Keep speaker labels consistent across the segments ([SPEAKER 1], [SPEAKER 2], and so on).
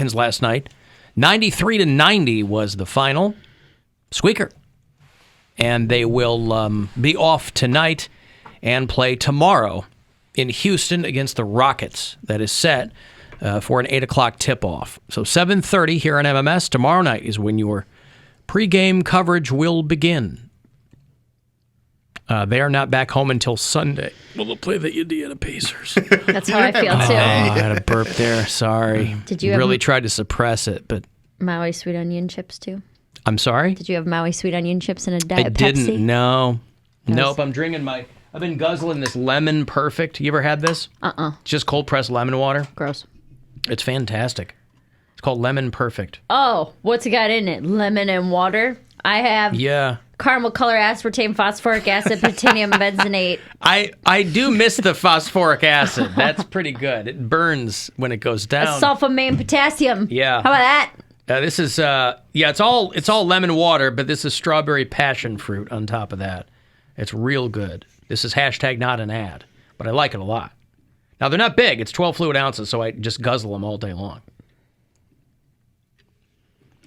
[SPEAKER 1] last night. 93-90 was the final. Squeaker. And they will be off tonight and play tomorrow in Houston against the Rockets. That is set for an 8 o'clock tip-off. So 7:30 here on MMS. Tomorrow night is when your pregame coverage will begin. They are not back home until Sunday. Well, they'll play the Indiana Pacers.
[SPEAKER 2] That's how I feel, too.
[SPEAKER 1] I had a burp there. Sorry.
[SPEAKER 2] Did you
[SPEAKER 1] really tried to suppress it, but...
[SPEAKER 2] Maui sweet onion chips, too?
[SPEAKER 1] I'm sorry?
[SPEAKER 2] Did you have Maui sweet onion chips and a Diet Pepsi?
[SPEAKER 1] I didn't, no. Nope, I'm drinking I've been guzzling this Lemon Perfect. You ever had this?
[SPEAKER 2] Uh-uh.
[SPEAKER 1] It's just cold-pressed lemon water.
[SPEAKER 2] Gross.
[SPEAKER 1] It's fantastic. It's called Lemon Perfect.
[SPEAKER 2] Oh, what's it got in it? Lemon and water? I have...
[SPEAKER 1] Yeah.
[SPEAKER 2] Caramel color, aspartame, phosphoric acid, platinum benzenate.
[SPEAKER 1] I do miss the phosphoric acid. That's pretty good. It burns when it goes down.
[SPEAKER 2] Sulfamine potassium.
[SPEAKER 1] Yeah.
[SPEAKER 2] How about that?
[SPEAKER 1] This is it's all lemon water, but this is strawberry passion fruit on top of that. It's real good. This is hashtag not an ad, but I like it a lot. Now they're not big. It's 12 fluid ounces, so I just guzzle them all day long.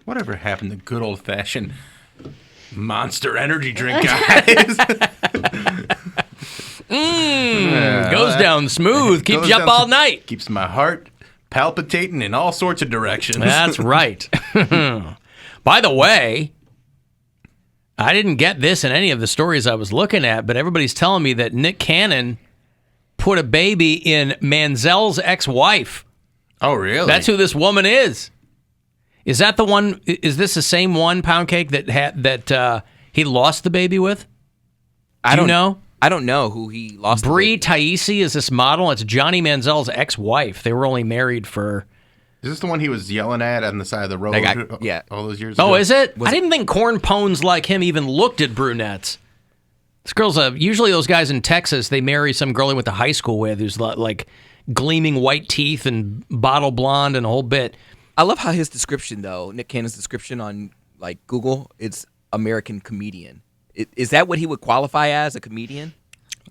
[SPEAKER 3] Whatever happened to good old fashioned Monster energy drink, guys?
[SPEAKER 1] Goes down smooth. Keeps you up all night.
[SPEAKER 3] Keeps my heart palpitating in all sorts of directions.
[SPEAKER 1] That's right. By the way, I didn't get this in any of the stories I was looking at, but everybody's telling me that Nick Cannon put a baby in Manziel's ex-wife.
[SPEAKER 3] Oh, really?
[SPEAKER 1] That's who this woman is. Is that the one? Is this the same one, Poundcake, that he lost the baby with? I don't know.
[SPEAKER 4] I don't know who he lost.
[SPEAKER 1] Bree Taisi is this model. It's Johnny Manziel's ex-wife. They were only married for...
[SPEAKER 3] Is this the one he was yelling at on the side of the road all those years
[SPEAKER 1] ago? Oh, is it?
[SPEAKER 4] I
[SPEAKER 1] didn't think corn pones like him even looked at brunettes. This girl's usually those guys in Texas, they marry some girl he went to high school with who's like gleaming white teeth and bottle blonde and a whole bit.
[SPEAKER 4] I love how his description, though, Nick Cannon's description on like Google, it's American comedian. Is that what he would qualify as, a comedian?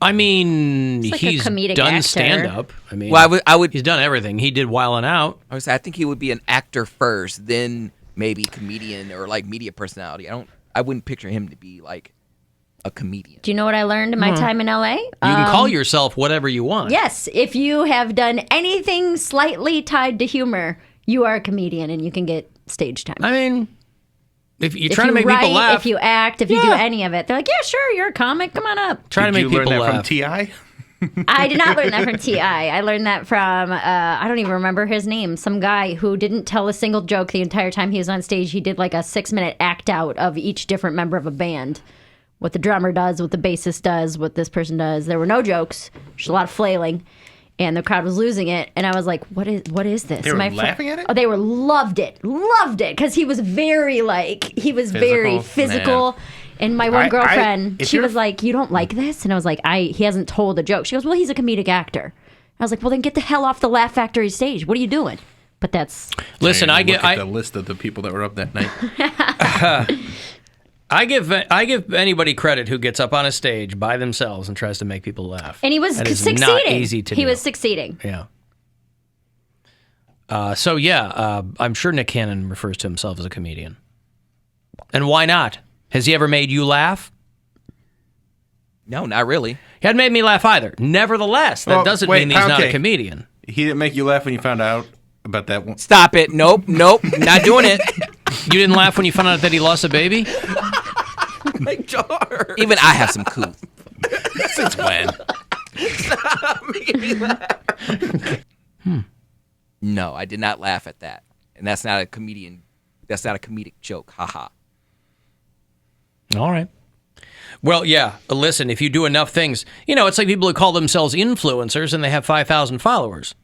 [SPEAKER 1] I mean,
[SPEAKER 2] like
[SPEAKER 1] he's done stand-up. I mean,
[SPEAKER 4] well, I would.
[SPEAKER 1] He's done everything. He did Wildin' Out.
[SPEAKER 4] I think he would be an actor first, then maybe comedian or like media personality. I wouldn't picture him to be like a comedian.
[SPEAKER 2] Do you know what I learned in my time in LA? You
[SPEAKER 1] can call yourself whatever you want.
[SPEAKER 2] Yes, if you have done anything slightly tied to humor, you are a comedian and you can get stage time.
[SPEAKER 1] I mean, if you're trying to make people laugh.
[SPEAKER 2] If you act, if you do any of it, they're like, yeah, sure, you're a comic, come on up.
[SPEAKER 1] Try to make people laugh.
[SPEAKER 3] Did you learn that from T.I.?
[SPEAKER 2] I did not learn that from T.I. I learned that from, I don't even remember his name, some guy who didn't tell a single joke the entire time he was on stage. He did like a 6-minute act out of each different member of a band. What the drummer does, what the bassist does, what this person does. There were no jokes, just a lot of flailing. And the crowd was losing it, and I was like, "What is this?"
[SPEAKER 3] They were laughing at it.
[SPEAKER 2] Oh, they loved it, because he was very very physical. Man. And my one girlfriend, she was like, "You don't like this?" And I was like, "He hasn't told a joke." She goes, "Well, he's a comedic actor." I was like, "Well, then get the hell off the Laugh Factory stage. What are you doing?" But that's
[SPEAKER 1] listen. I get
[SPEAKER 3] the list of the people that were up that night.
[SPEAKER 1] I give anybody credit who gets up on a stage by themselves and tries to make people laugh.
[SPEAKER 2] And he was succeeding.
[SPEAKER 1] Not easy to do.
[SPEAKER 2] He was succeeding.
[SPEAKER 1] Yeah. I'm sure Nick Cannon refers to himself as a comedian. And why not? Has he ever made you laugh?
[SPEAKER 4] No, not really.
[SPEAKER 1] He hadn't made me laugh either. Nevertheless, that doesn't mean he's not a comedian.
[SPEAKER 3] He didn't make you laugh when you found out about that one?
[SPEAKER 4] Stop it. Nope, not doing it.
[SPEAKER 1] You didn't laugh when you found out that he lost a baby?
[SPEAKER 4] My jar. Even I have some coup.
[SPEAKER 3] Since when?
[SPEAKER 4] Stop making me laugh. No, I did not laugh at that. And that's not a comedian. That's not a comedic joke. Haha.
[SPEAKER 1] All right. Well, yeah. Listen, if you do enough things, it's like people who call themselves influencers and they have 5,000 followers.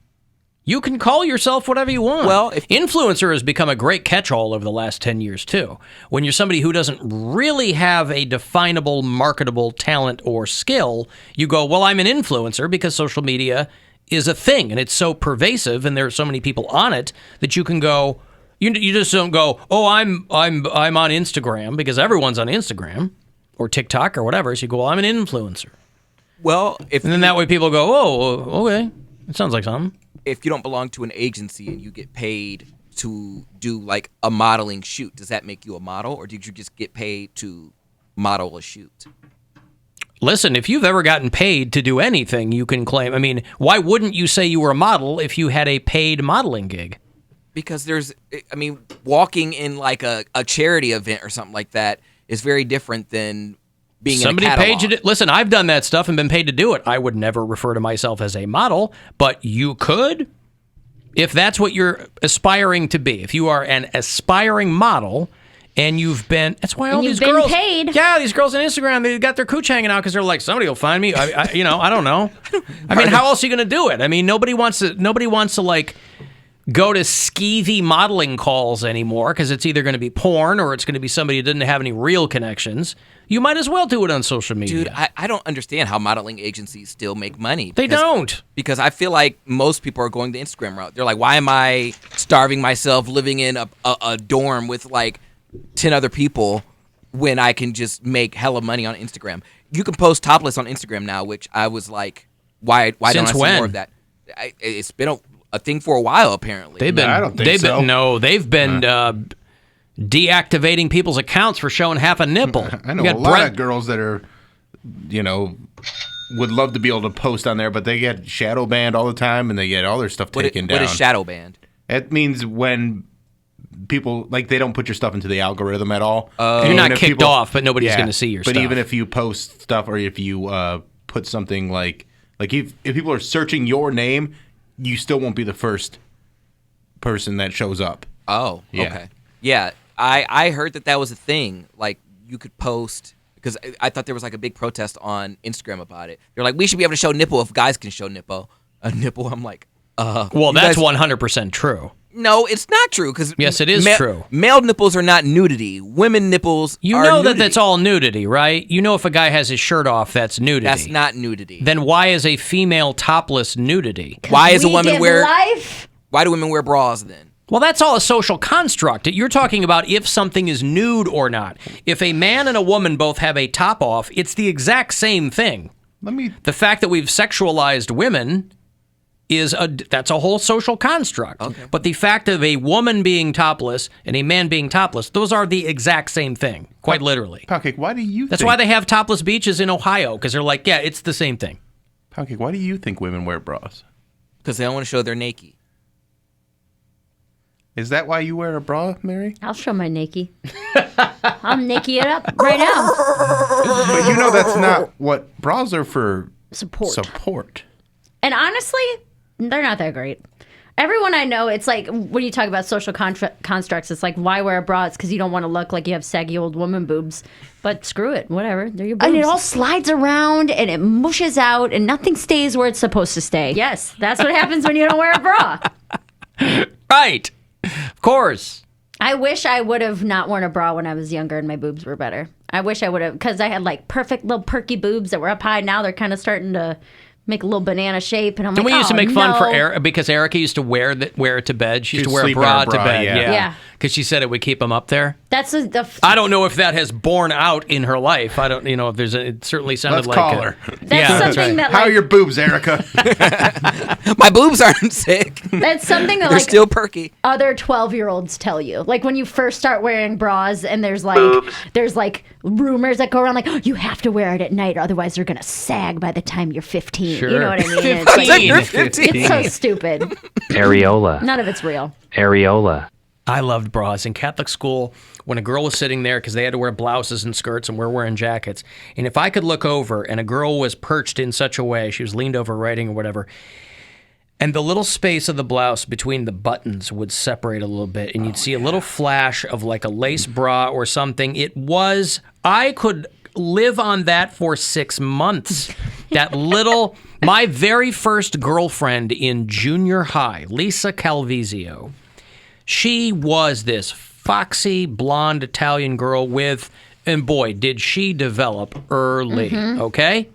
[SPEAKER 1] You can call yourself whatever you want. Well, influencer has become a great catch-all over the last 10 years, too. When you're somebody who doesn't really have a definable, marketable talent or skill, you go, well, I'm an influencer because social media is a thing, and it's so pervasive, and there are so many people on it that you can go, you just don't go, oh, I'm on Instagram, because everyone's on Instagram or TikTok or whatever, so you go, well, I'm an influencer.
[SPEAKER 4] Well,
[SPEAKER 1] and then that way people go, oh, okay, it sounds like something.
[SPEAKER 4] If you don't belong to an agency and you get paid to do like a modeling shoot, does that make you a model, or did you just get paid to model a shoot?
[SPEAKER 1] Listen, if you've ever gotten paid to do anything, you can claim. I mean, why wouldn't you say you were a model if you had a paid modeling gig?
[SPEAKER 4] Because walking in like a charity event or something like that is very different than being
[SPEAKER 1] Somebody
[SPEAKER 4] in a catalog.
[SPEAKER 1] paid you to, listen, I've done that stuff and been paid to do it. I would never refer to myself as a model, but you could. If that's what you're aspiring to be, if you are an aspiring model and you've been, that's why all these girls,
[SPEAKER 2] paid.
[SPEAKER 1] Yeah, these girls on Instagram, they got their cooch hanging out because they're like, somebody will find me. I don't know. I mean, how else are you going to do it? I mean, nobody wants to like go to skeevy modeling calls anymore because it's either going to be porn or it's going to be somebody who didn't have any real connections. You might as well do it on social media.
[SPEAKER 4] Dude, I don't understand how modeling agencies still make money.
[SPEAKER 1] They don't.
[SPEAKER 4] Because I feel like most people are going the Instagram route. They're like, why am I starving myself living in a dorm with like 10 other people when I can just make hella money on Instagram? You can post topless on Instagram now, which I was like, why don't I see more of that? It's been a thing for a while, apparently.
[SPEAKER 1] They've been,
[SPEAKER 3] I don't think so.
[SPEAKER 1] They've been deactivating people's accounts for showing half a nipple.
[SPEAKER 3] I know a lot of girls that are, would love to be able to post on there, but they get shadow banned all the time and they get all their stuff taken down.
[SPEAKER 4] What is shadow banned?
[SPEAKER 3] It means when people, like, they don't put your stuff into the algorithm at all.
[SPEAKER 1] You're not kicked off, but nobody's going to see your stuff.
[SPEAKER 3] But even if you post stuff or if you put something like if people are searching your name, you still won't be the first person that shows up.
[SPEAKER 4] Oh,
[SPEAKER 3] Yeah.
[SPEAKER 4] Okay. Yeah, I heard that was a thing. Like, you could post, because I thought there was like a big protest on Instagram about it. They're like, we should be able to show nipple if guys can show a nipple. I'm like,
[SPEAKER 1] well, that's 100% true.
[SPEAKER 4] No, it's not true. Because
[SPEAKER 1] yes, it is true.
[SPEAKER 4] Male nipples are not nudity. Women nipples are nudity.
[SPEAKER 1] That's all nudity, right? You know if a guy has his shirt off, that's nudity.
[SPEAKER 4] That's not nudity.
[SPEAKER 1] Then why is a female topless nudity?
[SPEAKER 4] Why is a woman wear
[SPEAKER 2] life?
[SPEAKER 4] Why do women wear bras then?
[SPEAKER 1] Well, that's all a social construct. You're talking about if something is nude or not. If a man and a woman both have a top off, it's the exact same thing. The fact that we've sexualized women that's a whole social construct.
[SPEAKER 4] Okay.
[SPEAKER 1] But the fact of a woman being topless and a man being topless, those are the exact same thing, quite literally.
[SPEAKER 3] Poundcake, why do you
[SPEAKER 1] That's why they have topless beaches in Ohio, because they're like, yeah, it's the same thing.
[SPEAKER 3] Poundcake, why do you think women wear bras?
[SPEAKER 4] Because they don't want to show they're naked.
[SPEAKER 3] Is that why you wear a bra, Mary?
[SPEAKER 2] I'll show my naked. I'll naked it up right now.
[SPEAKER 3] But that's not what bras are for.
[SPEAKER 2] Support. And honestly, they're not that great. Everyone I know, it's like when you talk about social constructs, it's like, why wear a bra? It's because you don't want to look like you have saggy old woman boobs. But screw it, whatever. They're your boobs.
[SPEAKER 5] And it all slides around and it mushes out and nothing stays where it's supposed to stay.
[SPEAKER 2] Yes, that's what happens when you don't wear a bra.
[SPEAKER 1] Right. Of course.
[SPEAKER 2] I wish I would have not worn a bra when I was younger and my boobs were better. I wish I would have, because I had like perfect little perky boobs that were up high. Now they're kind of starting to make a little banana shape, and I'm
[SPEAKER 1] Didn't
[SPEAKER 2] like,
[SPEAKER 1] we used to make fun
[SPEAKER 2] no.
[SPEAKER 1] for Erica, because Erica used to wear it to bed. She used to wear a
[SPEAKER 3] sleep in
[SPEAKER 1] bra
[SPEAKER 3] her
[SPEAKER 1] to
[SPEAKER 3] bra,
[SPEAKER 1] bed.
[SPEAKER 3] yeah.
[SPEAKER 1] Because she said it would keep them up there.
[SPEAKER 2] That's
[SPEAKER 1] I don't know if that has borne out in her life. I don't, if there's it certainly sounded
[SPEAKER 3] Let's
[SPEAKER 1] like
[SPEAKER 3] call her.
[SPEAKER 2] That's something that
[SPEAKER 3] How
[SPEAKER 2] like,
[SPEAKER 3] are your boobs, Erica?
[SPEAKER 4] My boobs aren't sick.
[SPEAKER 2] that's something that
[SPEAKER 4] They're
[SPEAKER 2] like
[SPEAKER 4] still perky.
[SPEAKER 2] other 12-year-olds tell you. Like when you first start wearing bras, and there's like rumors that go around like, oh, you have to wear it at night, otherwise they're gonna sag by the time you're 15.
[SPEAKER 1] Sure.
[SPEAKER 2] You know what I mean? It's like,
[SPEAKER 4] You're 15.
[SPEAKER 2] it's so stupid.
[SPEAKER 6] Areola.
[SPEAKER 2] None of it's real.
[SPEAKER 6] Areola.
[SPEAKER 1] I loved bras. In Catholic school, when a girl was sitting there, because they had to wear blouses and skirts and we're wearing jackets, and if I could look over and a girl was perched in such a way, she was leaned over writing or whatever, and the little space of the blouse between the buttons would separate a little bit, and you'd see a little flash of like a lace bra or something. I could live on that for 6 months. My very first girlfriend in junior high, Lisa Calvisio, she was this foxy, blonde Italian girl and boy, did she develop early, okay?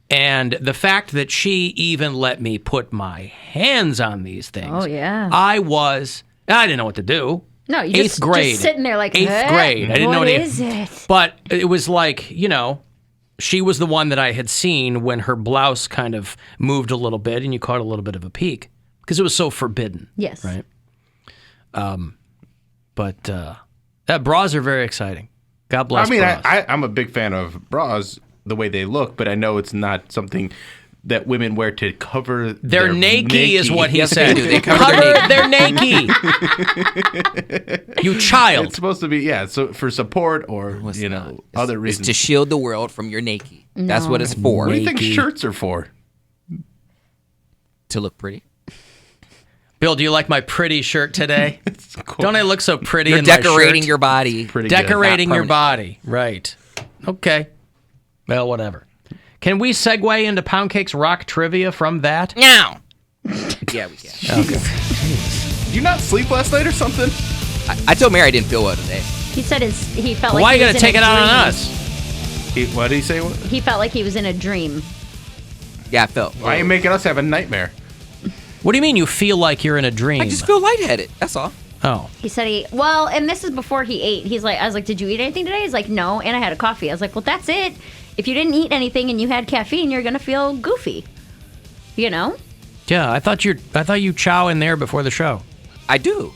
[SPEAKER 1] And the fact that she even let me put my hands on these things.
[SPEAKER 2] Oh, yeah.
[SPEAKER 1] I didn't know what to do.
[SPEAKER 2] No, you
[SPEAKER 1] Eighth grade.
[SPEAKER 2] just sitting there like,
[SPEAKER 1] 8th grade. I didn't know
[SPEAKER 2] what
[SPEAKER 1] what
[SPEAKER 2] is it?
[SPEAKER 1] But it was like, she was the one that I had seen when her blouse kind of moved a little bit and you caught a little bit of a peek because it was so forbidden.
[SPEAKER 2] Yes.
[SPEAKER 1] Right. But bras are very exciting. God bless
[SPEAKER 3] I mean,
[SPEAKER 1] bras.
[SPEAKER 3] I'm a big fan of bras, the way they look, but I know it's not something that women wear to cover
[SPEAKER 1] They're naked is what he
[SPEAKER 4] Yes,
[SPEAKER 1] said.
[SPEAKER 4] they do. They cover their
[SPEAKER 1] naked. You child.
[SPEAKER 3] It's supposed to be, so for support or, other reasons.
[SPEAKER 4] It's to shield the world from your naked. That's what it's for.
[SPEAKER 3] What do you think
[SPEAKER 1] Naked.
[SPEAKER 3] shirts are for?
[SPEAKER 4] To look pretty.
[SPEAKER 1] Bill, do you like my pretty shirt today?
[SPEAKER 3] It's cool.
[SPEAKER 1] Don't I look so pretty
[SPEAKER 4] You're
[SPEAKER 1] in my
[SPEAKER 4] decorating
[SPEAKER 1] shirt?
[SPEAKER 4] your body.
[SPEAKER 3] Pretty good.
[SPEAKER 1] Decorating
[SPEAKER 4] Not
[SPEAKER 1] your
[SPEAKER 4] permanent.
[SPEAKER 1] body. Right. Okay. Well, whatever. Can we segue into Poundcake's rock trivia from that?
[SPEAKER 4] Now. Yeah, we can.
[SPEAKER 1] Okay.
[SPEAKER 3] Did you not sleep last night or something?
[SPEAKER 4] I told Mary I didn't feel well today.
[SPEAKER 2] He said he felt
[SPEAKER 1] Why
[SPEAKER 2] like
[SPEAKER 1] are you
[SPEAKER 2] he
[SPEAKER 1] going
[SPEAKER 2] was
[SPEAKER 1] to
[SPEAKER 2] in
[SPEAKER 1] take
[SPEAKER 2] a
[SPEAKER 1] it out on
[SPEAKER 2] dream.
[SPEAKER 1] us?
[SPEAKER 3] What did he say?
[SPEAKER 2] He felt like he was in a dream.
[SPEAKER 4] Yeah, I felt.
[SPEAKER 3] Why are you making us have a nightmare?
[SPEAKER 1] What do you mean you feel like you're in a dream?
[SPEAKER 4] I just feel lightheaded. That's all.
[SPEAKER 1] Oh.
[SPEAKER 2] He said and this is before he ate. I was like, did you eat anything today? He's like, no, and I had a coffee. I was like, well, that's it. If you didn't eat anything and you had caffeine, you're gonna feel goofy. You know?
[SPEAKER 1] Yeah, I thought you chow in there before the show.
[SPEAKER 4] I did.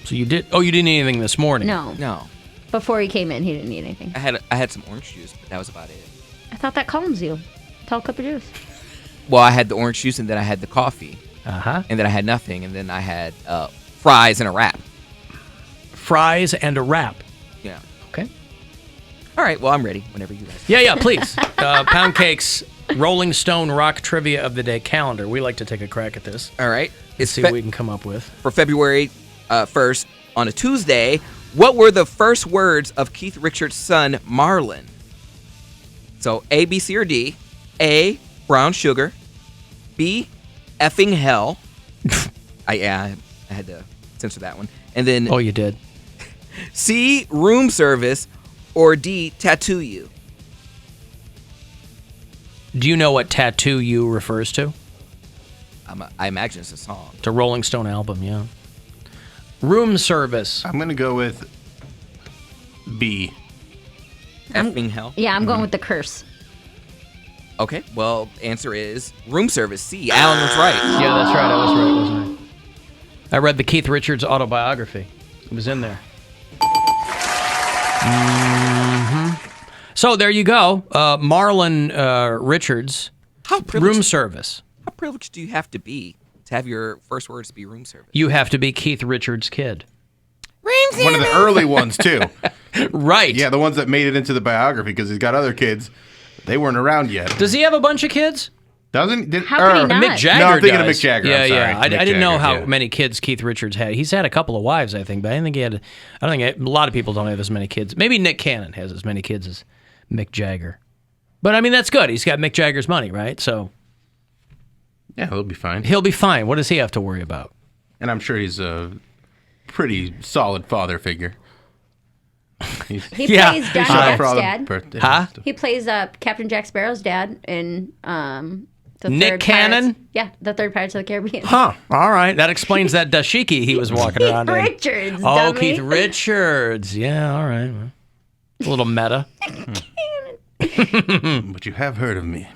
[SPEAKER 1] So you did. Oh, you didn't eat anything this morning.
[SPEAKER 4] No.
[SPEAKER 2] Before he came in, he didn't eat anything.
[SPEAKER 4] I had some orange juice, but that was about it.
[SPEAKER 2] I thought that calms you. Tall cup of juice.
[SPEAKER 4] Well, I had the orange juice, and then I had the coffee,
[SPEAKER 1] Uh-huh.
[SPEAKER 4] and then I had nothing, and then I had fries and a wrap.
[SPEAKER 1] Fries and a wrap.
[SPEAKER 4] Yeah.
[SPEAKER 1] Okay.
[SPEAKER 4] All right. Well, I'm ready whenever you guys.
[SPEAKER 1] Yeah, please. Poundcake's Rolling Stone Rock Trivia of the Day calendar. We like to take a crack at this.
[SPEAKER 4] All right.
[SPEAKER 1] Let's see what we can come up with.
[SPEAKER 4] For February 1st, on a Tuesday, what were the first words of Keith Richards' son, Marlon? So, A, B, C, or D. A, brown sugar. B, effing hell. I had to censor that one. And then
[SPEAKER 1] Oh, you did.
[SPEAKER 4] C, room service. Or D, tattoo you.
[SPEAKER 1] Do you know what Tattoo You refers to?
[SPEAKER 4] I imagine it's a song.
[SPEAKER 1] It's a Rolling Stone album, yeah. Room service.
[SPEAKER 3] I'm going to go with B.
[SPEAKER 4] Effing hell.
[SPEAKER 2] Yeah, I'm going with the curse.
[SPEAKER 4] Okay, well, answer is room service. C. Alan was right.
[SPEAKER 1] Yeah, that's right. I was right, wasn't I? I read the Keith Richards autobiography. It was in there. So there you go. Marlon Richards,
[SPEAKER 4] How privileged,
[SPEAKER 1] room service.
[SPEAKER 4] how privileged do you have to be to have your first words be room service?
[SPEAKER 1] You have to be Keith Richards' kid.
[SPEAKER 3] One of the early ones, too.
[SPEAKER 1] Right.
[SPEAKER 3] Yeah, the ones that made it into the biography because he's got other kids. They weren't around yet.
[SPEAKER 1] Does he have a bunch of kids?
[SPEAKER 3] Doesn't he?
[SPEAKER 2] How could he not?
[SPEAKER 1] Mick Jagger
[SPEAKER 3] No, I'm thinking of
[SPEAKER 1] does.
[SPEAKER 3] Mick Jagger.
[SPEAKER 1] Yeah,
[SPEAKER 3] I'm sorry.
[SPEAKER 1] yeah. I
[SPEAKER 3] Mick
[SPEAKER 1] didn't know
[SPEAKER 3] Jagger,
[SPEAKER 1] how
[SPEAKER 3] yeah.
[SPEAKER 1] many kids Keith Richards had. He's had a couple of wives, I think, but I think a lot of people don't have as many kids. Maybe Nick Cannon has as many kids as Mick Jagger. But I mean, that's good. He's got Mick Jagger's money, right? So
[SPEAKER 3] Yeah, he'll be fine.
[SPEAKER 1] he'll be fine. What does he have to worry about?
[SPEAKER 3] And I'm sure he's a pretty solid father figure.
[SPEAKER 2] He
[SPEAKER 1] Yeah.
[SPEAKER 2] plays
[SPEAKER 3] He
[SPEAKER 2] Donnie
[SPEAKER 3] showed up
[SPEAKER 2] Duck's
[SPEAKER 3] for all the
[SPEAKER 2] dad.
[SPEAKER 3] birthdays
[SPEAKER 1] Huh?
[SPEAKER 3] and stuff.
[SPEAKER 2] He plays Captain Jack Sparrow's dad in the
[SPEAKER 1] Nick
[SPEAKER 2] third
[SPEAKER 1] Cannon?
[SPEAKER 2] Pirates. Yeah, the third Pirates of the Caribbean.
[SPEAKER 1] Huh. All right. That explains that dashiki he was walking around in.
[SPEAKER 2] Richards,
[SPEAKER 1] Oh,
[SPEAKER 2] dummy.
[SPEAKER 1] Keith Richards. Yeah, all right. Well, a little meta.
[SPEAKER 3] But you have heard of me.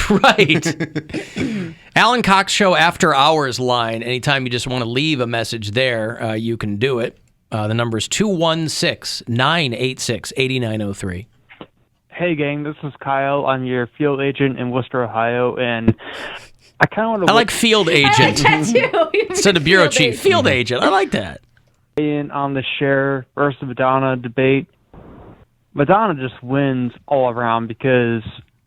[SPEAKER 1] Right. Alan Cox Show After Hours line. Anytime you just want to leave a message there, you can do it. The number is 216-986-8903.
[SPEAKER 7] Hey, gang, this is Kyle. I'm your field agent in Worcester, Ohio, and I kind of want to
[SPEAKER 1] I like field agent
[SPEAKER 2] Tattoo.
[SPEAKER 1] instead of bureau chief. Field agent. I like that.
[SPEAKER 7] weigh in on the Cher versus Madonna debate. Madonna just wins all around because,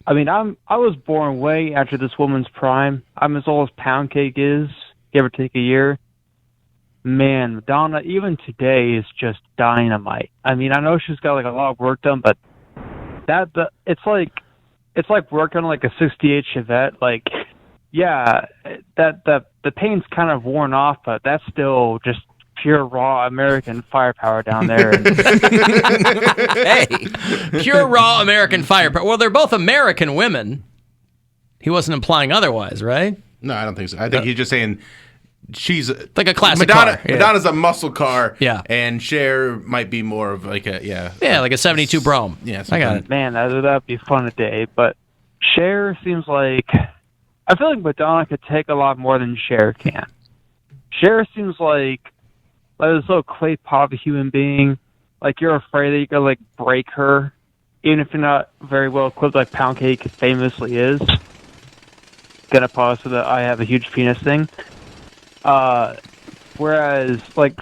[SPEAKER 7] I mean, I was born way after this woman's prime. I'm as old as Poundcake is, give or take a year. Man, Madonna, even today, is just dynamite. I mean, I know she's got like a lot of work done, but it's like working on like a '68 Chevette. Like, yeah, the paint's kind of worn off, but that's still just pure raw American firepower down there.
[SPEAKER 4] Hey,
[SPEAKER 1] Pure raw American firepower. Well, they're both American women. He wasn't implying otherwise, right?
[SPEAKER 3] No, I don't think so. I think he's just saying she's
[SPEAKER 1] Like a classic
[SPEAKER 3] Madonna.
[SPEAKER 1] car. Yeah.
[SPEAKER 3] Madonna's a muscle car.
[SPEAKER 1] Yeah.
[SPEAKER 3] And Cher might be more of like a
[SPEAKER 1] Yeah, like a 72 Brougham.
[SPEAKER 3] Yeah,
[SPEAKER 1] I got it.
[SPEAKER 7] Man, that'd be fun today. But Cher seems like, I feel like Madonna could take a lot more than Cher can. Cher seems like this little clay pot of a human being. Like you're afraid that you could like break her, even if you're not very well equipped, like Poundcake famously is. Gonna pause for the I have a huge penis thing. Whereas like,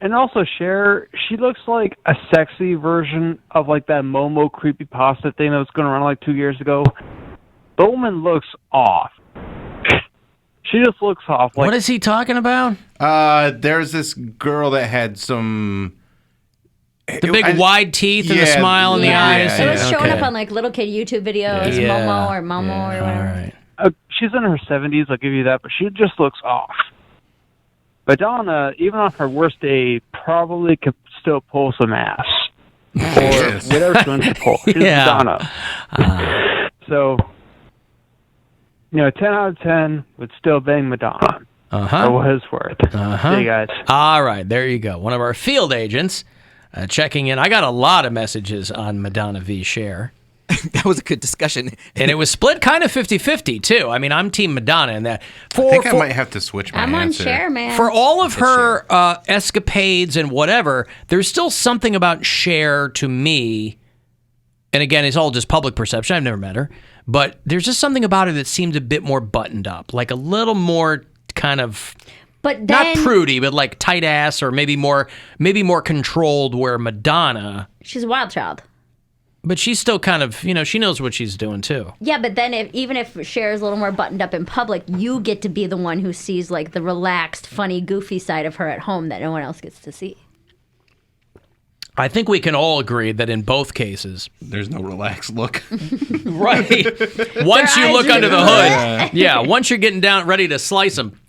[SPEAKER 7] and also Cher, she looks like a sexy version of like that Momo creepypasta thing that was going around like 2 years ago. The woman looks off. She just looks off. Like,
[SPEAKER 1] what is he talking about?
[SPEAKER 3] There's this girl that had some...
[SPEAKER 1] The big wide teeth and the smile in the eyes.
[SPEAKER 2] It was showing up on like little kid YouTube videos, Momo or Momo or whatever.
[SPEAKER 1] All right.
[SPEAKER 7] She's in her 70s, I'll give you that, but she just looks off. Madonna, even on her worst day, probably could still pull some ass. Or whatever she wants to pull. She's Madonna. So, 10 out of 10 would still bang Madonna. For what it's worth. See you guys.
[SPEAKER 1] All right, there you go. One of our field agents checking in. I got a lot of messages on Madonna v. Cher.
[SPEAKER 4] That was a good discussion.
[SPEAKER 1] And it was split kind of 50-50, too. I mean, I'm Team Madonna in that.
[SPEAKER 3] I think I might have to switch my
[SPEAKER 2] I'm on
[SPEAKER 3] answer.
[SPEAKER 2] Cher, man.
[SPEAKER 1] For all of her escapades and whatever, there's still something about Cher to me. And again, it's all just public perception. I've never met her. But there's just something about her that seemed a bit more buttoned up. Like a little more kind of...
[SPEAKER 2] But then,
[SPEAKER 1] not prudy, but like tight ass, or maybe more controlled. Where Madonna,
[SPEAKER 2] she's a wild child.
[SPEAKER 1] But she's still kind of, she knows what she's doing too.
[SPEAKER 2] Yeah, but then even if Cher is a little more buttoned up in public, you get to be the one who sees like the relaxed, funny, goofy side of her at home that no one else gets to see.
[SPEAKER 1] I think we can all agree that in both cases,
[SPEAKER 3] there's no relaxed look.
[SPEAKER 1] Right. Once you look under the hood, once you're getting down ready to slice them.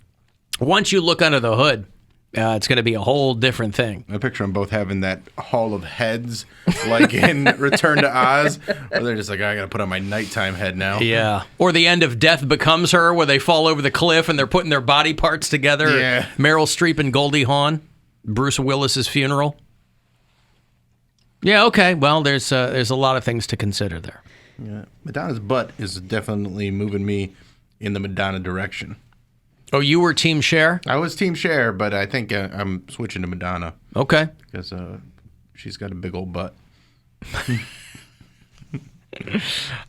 [SPEAKER 1] Once you look under the hood, it's going to be a whole different thing.
[SPEAKER 3] I picture them both having that hall of heads, like in Return to Oz, where they're just like, I got to put on my nighttime head now.
[SPEAKER 1] Yeah. Or the end of Death Becomes Her, where they fall over the cliff and they're putting their body parts together.
[SPEAKER 3] Yeah.
[SPEAKER 1] Meryl Streep and Goldie Hawn, Bruce Willis's funeral. Yeah, okay. Well, there's a lot of things to consider there.
[SPEAKER 3] Yeah. Madonna's butt is definitely moving me in the Madonna direction.
[SPEAKER 1] Oh, you were Team Cher?
[SPEAKER 3] I was Team Cher, but I think I'm switching to Madonna.
[SPEAKER 1] Okay.
[SPEAKER 3] Because she's got a big old butt.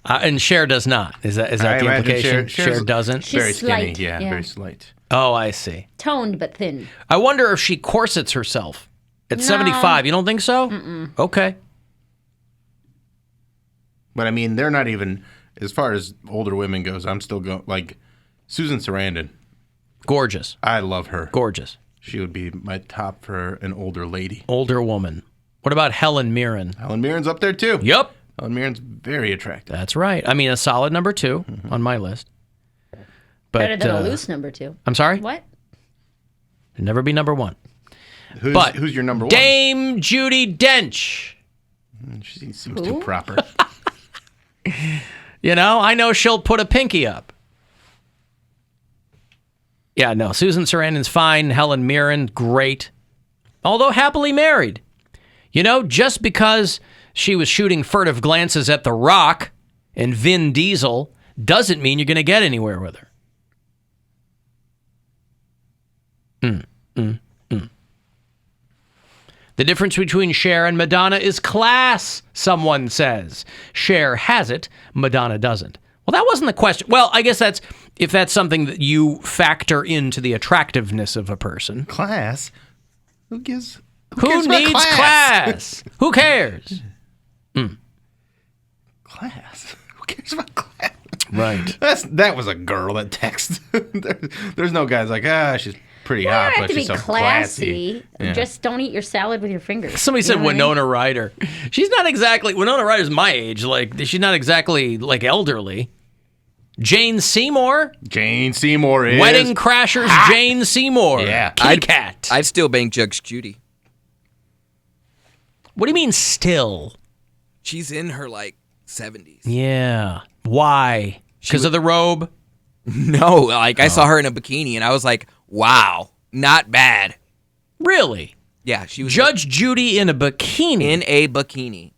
[SPEAKER 1] And Cher does not. Is that the implication? Cher doesn't?
[SPEAKER 2] She's
[SPEAKER 3] very
[SPEAKER 2] slight,
[SPEAKER 3] skinny. Yeah, very slight.
[SPEAKER 1] Oh, I see.
[SPEAKER 2] Toned but thin.
[SPEAKER 1] I wonder if she corsets herself at 75. You don't think so?
[SPEAKER 2] Mm-mm.
[SPEAKER 1] Okay.
[SPEAKER 3] But I mean, they're not even, as far as older women goes, I'm still going, like, Susan Sarandon.
[SPEAKER 1] Gorgeous.
[SPEAKER 3] I love her.
[SPEAKER 1] Gorgeous.
[SPEAKER 3] She would be my top for an older lady.
[SPEAKER 1] Older woman. What about Helen Mirren?
[SPEAKER 3] Helen Mirren's up there, too.
[SPEAKER 1] Yep.
[SPEAKER 3] Helen Mirren's very attractive.
[SPEAKER 1] That's right. I mean, a solid number 2 on my list. But,
[SPEAKER 2] better than a loose number 2.
[SPEAKER 1] I'm sorry?
[SPEAKER 2] What?
[SPEAKER 1] It'd never be number 1.
[SPEAKER 3] Who's your number 1?
[SPEAKER 1] Dame Judi Dench.
[SPEAKER 3] She seems too proper.
[SPEAKER 1] I know she'll put a pinky up. Yeah, no, Susan Sarandon's fine. Helen Mirren, great. Although happily married. Just because she was shooting furtive glances at The Rock and Vin Diesel doesn't mean you're going to get anywhere with her. The difference between Cher and Madonna is class, someone says. Cher has it, Madonna doesn't. Well, that wasn't the question. Well, I guess if that's something that you factor into the attractiveness of a person.
[SPEAKER 3] Class? Who needs
[SPEAKER 1] class? Who cares?
[SPEAKER 3] Class? Who cares about class?
[SPEAKER 1] Right.
[SPEAKER 3] That was a girl that texted. There's no guys like, she's pretty
[SPEAKER 2] You
[SPEAKER 3] hot,
[SPEAKER 2] don't have
[SPEAKER 3] but
[SPEAKER 2] to be
[SPEAKER 3] she's so
[SPEAKER 2] classy.
[SPEAKER 3] classy. Yeah.
[SPEAKER 2] Just don't eat your salad with your fingers.
[SPEAKER 1] Somebody said
[SPEAKER 2] what I mean?
[SPEAKER 1] Winona Ryder. She's not exactly... Winona Ryder's my age. Like, she's not exactly, like, elderly. Jane Seymour.
[SPEAKER 3] Jane Seymour is...
[SPEAKER 1] Wedding Crashers
[SPEAKER 3] hot.
[SPEAKER 1] Jane Seymour.
[SPEAKER 3] Yeah.
[SPEAKER 1] Kitty cat.
[SPEAKER 4] I'd still bang Judge Judy.
[SPEAKER 1] What do you mean still?
[SPEAKER 4] She's in her, 70s.
[SPEAKER 1] Yeah. Why? Because of the robe?
[SPEAKER 4] No, I saw her in a bikini, and I was like, wow, not bad.
[SPEAKER 1] Really?
[SPEAKER 4] Yeah, she was...
[SPEAKER 1] Judge Judy in a bikini?
[SPEAKER 4] In a bikini.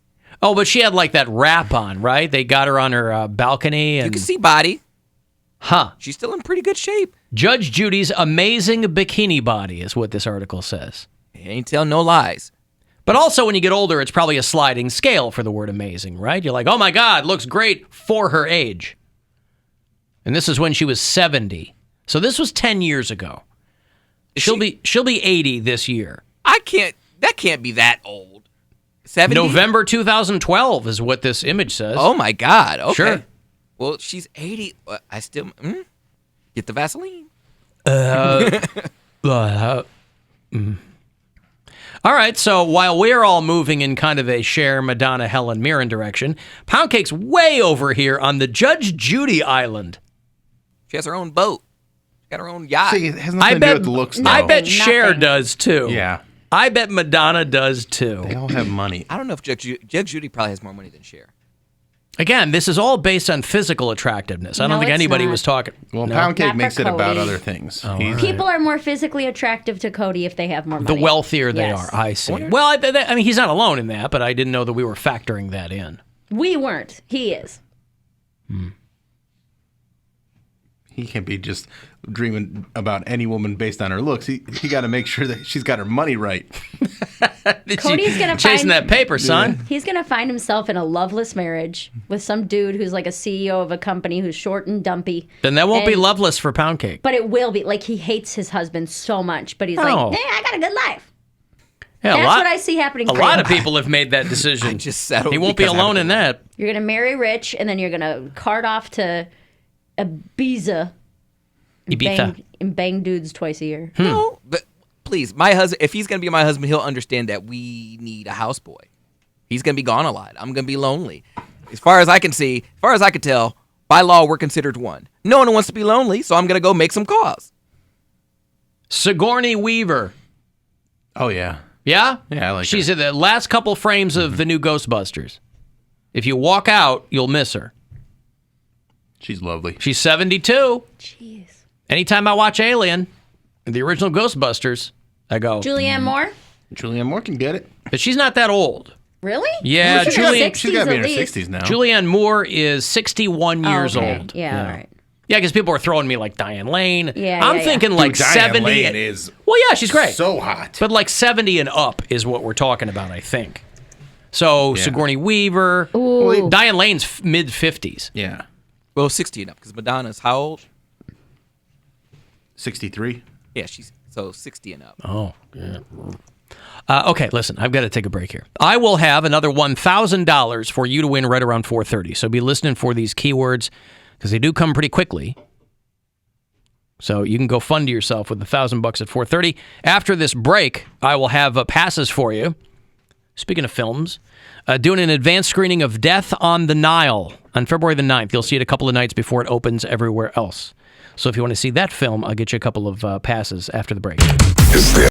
[SPEAKER 1] Oh, but she had, that wrap on, right? They got her on her balcony. And...
[SPEAKER 4] You can see body.
[SPEAKER 1] Huh.
[SPEAKER 4] She's still in pretty good shape.
[SPEAKER 1] Judge Judy's amazing bikini body is what this article says.
[SPEAKER 4] Ain't tell no lies.
[SPEAKER 1] But also, when you get older, it's probably a sliding scale for the word amazing, right? You're like, oh my God, looks great for her age. And this is when she was 70. So this was 10 years ago. She'll be 80 this year.
[SPEAKER 4] That can't be that old. 70?
[SPEAKER 1] November 2012 is what this image says.
[SPEAKER 4] Oh my God. Okay.
[SPEAKER 1] Sure.
[SPEAKER 4] Well, she's 80. I still get the Vaseline.
[SPEAKER 1] All right, so while we're all moving in kind of a Cher, Madonna, Helen Mirren direction, Poundcake's way over here on the Judge Judy Island.
[SPEAKER 4] She has her own boat. She got her own yacht.
[SPEAKER 3] See, it has nothing to do with the looks, though.
[SPEAKER 1] I bet
[SPEAKER 2] Nothing.
[SPEAKER 1] Cher does too.
[SPEAKER 3] Yeah.
[SPEAKER 1] I bet Madonna does too.
[SPEAKER 3] They all have money.
[SPEAKER 4] I don't know if Judge Judy probably has more money than Cher.
[SPEAKER 1] Again, this is all based on physical attractiveness. I don't
[SPEAKER 2] No,
[SPEAKER 1] think
[SPEAKER 2] it's
[SPEAKER 1] anybody
[SPEAKER 2] not.
[SPEAKER 1] was talking.
[SPEAKER 3] Well,
[SPEAKER 1] No?
[SPEAKER 3] Poundcake
[SPEAKER 2] Not
[SPEAKER 3] makes
[SPEAKER 2] for
[SPEAKER 3] it about
[SPEAKER 2] Cody.
[SPEAKER 3] other things.
[SPEAKER 2] People are more physically attractive to Cody if they have more money.
[SPEAKER 1] The wealthier they
[SPEAKER 2] Yes.
[SPEAKER 1] are, I see. Well, I mean, he's not alone in that, but I didn't know that we were factoring that in.
[SPEAKER 2] We weren't. He is.
[SPEAKER 3] He can't be just dreaming about any woman based on her looks. He got to make sure that she's got her money right.
[SPEAKER 2] Cody's gonna
[SPEAKER 1] chasing
[SPEAKER 2] find-
[SPEAKER 1] that paper, son.
[SPEAKER 2] He's going to find himself in a loveless marriage with some dude who's like a CEO of a company who's short and dumpy.
[SPEAKER 1] Then that won't be
[SPEAKER 2] And-
[SPEAKER 1] loveless for Poundcake.
[SPEAKER 2] But it will be. Like, he hates his husband so much, but he's
[SPEAKER 1] Oh.
[SPEAKER 2] like, I got a good life.
[SPEAKER 1] Yeah,
[SPEAKER 2] That's what I see happening.
[SPEAKER 1] A lot of people have made that decision.
[SPEAKER 4] I just settled
[SPEAKER 1] He won't be
[SPEAKER 4] because I
[SPEAKER 1] alone
[SPEAKER 4] have
[SPEAKER 1] in that.
[SPEAKER 2] You're going to marry rich, and then you're going to cart off to Ibiza.
[SPEAKER 1] Ibiza.
[SPEAKER 2] And bang dudes twice a year.
[SPEAKER 4] No, but please, my husband. If he's gonna be my husband, he'll understand that we need a houseboy. He's gonna be gone a lot. I'm gonna be lonely. As far as I can see, as far as I can tell, by law, we're considered one. No one wants to be lonely, so I'm gonna go make some calls.
[SPEAKER 1] Sigourney Weaver.
[SPEAKER 3] Oh, yeah.
[SPEAKER 1] Yeah?
[SPEAKER 3] Yeah, I like
[SPEAKER 1] She's
[SPEAKER 3] her.
[SPEAKER 1] in the last couple frames of the new Ghostbusters. If you walk out, you'll miss her.
[SPEAKER 3] She's lovely.
[SPEAKER 1] She's 72.
[SPEAKER 2] Jeez.
[SPEAKER 1] Anytime I watch Alien, the original Ghostbusters, I go,
[SPEAKER 2] Julianne Moore?
[SPEAKER 3] Julianne Moore can get it.
[SPEAKER 1] but she's not that old.
[SPEAKER 2] Really?
[SPEAKER 1] Yeah,
[SPEAKER 2] She's in her
[SPEAKER 1] Julianne-
[SPEAKER 3] She's got to be in her
[SPEAKER 2] at least.
[SPEAKER 3] 60s now.
[SPEAKER 1] Julianne Moore is 61 years
[SPEAKER 2] Okay.
[SPEAKER 1] old.
[SPEAKER 2] Yeah, all right.
[SPEAKER 1] Yeah, because people are throwing me like Diane Lane.
[SPEAKER 2] Yeah,
[SPEAKER 1] I'm
[SPEAKER 2] yeah,
[SPEAKER 1] thinking
[SPEAKER 2] yeah.
[SPEAKER 1] like
[SPEAKER 3] Dude, Diane
[SPEAKER 1] 70.
[SPEAKER 3] Lane is
[SPEAKER 1] Well, yeah, she's great.
[SPEAKER 3] so hot.
[SPEAKER 1] But like 70 and up is what we're talking about, I think. So
[SPEAKER 3] Yeah.
[SPEAKER 1] Sigourney Weaver.
[SPEAKER 2] Ooh.
[SPEAKER 1] Diane Lane's mid-50s.
[SPEAKER 3] Yeah.
[SPEAKER 4] Well, 60 and up, because Madonna's how old?
[SPEAKER 3] 63.
[SPEAKER 4] Yeah, she's so 60 and up.
[SPEAKER 1] Oh, yeah. Okay, listen, I've got to take a break here. I will have another $1,000 for you to win right around 4:30. So be listening for these keywords because they do come pretty quickly. So you can go fund yourself with $1,000 at 4:30. After this break, I will have passes for you. Speaking of films, doing an advanced screening of Death on the Nile on February the 9th. You'll see it a couple of nights before it opens everywhere else. So if you want to see that film, I'll get you a couple of passes after the break.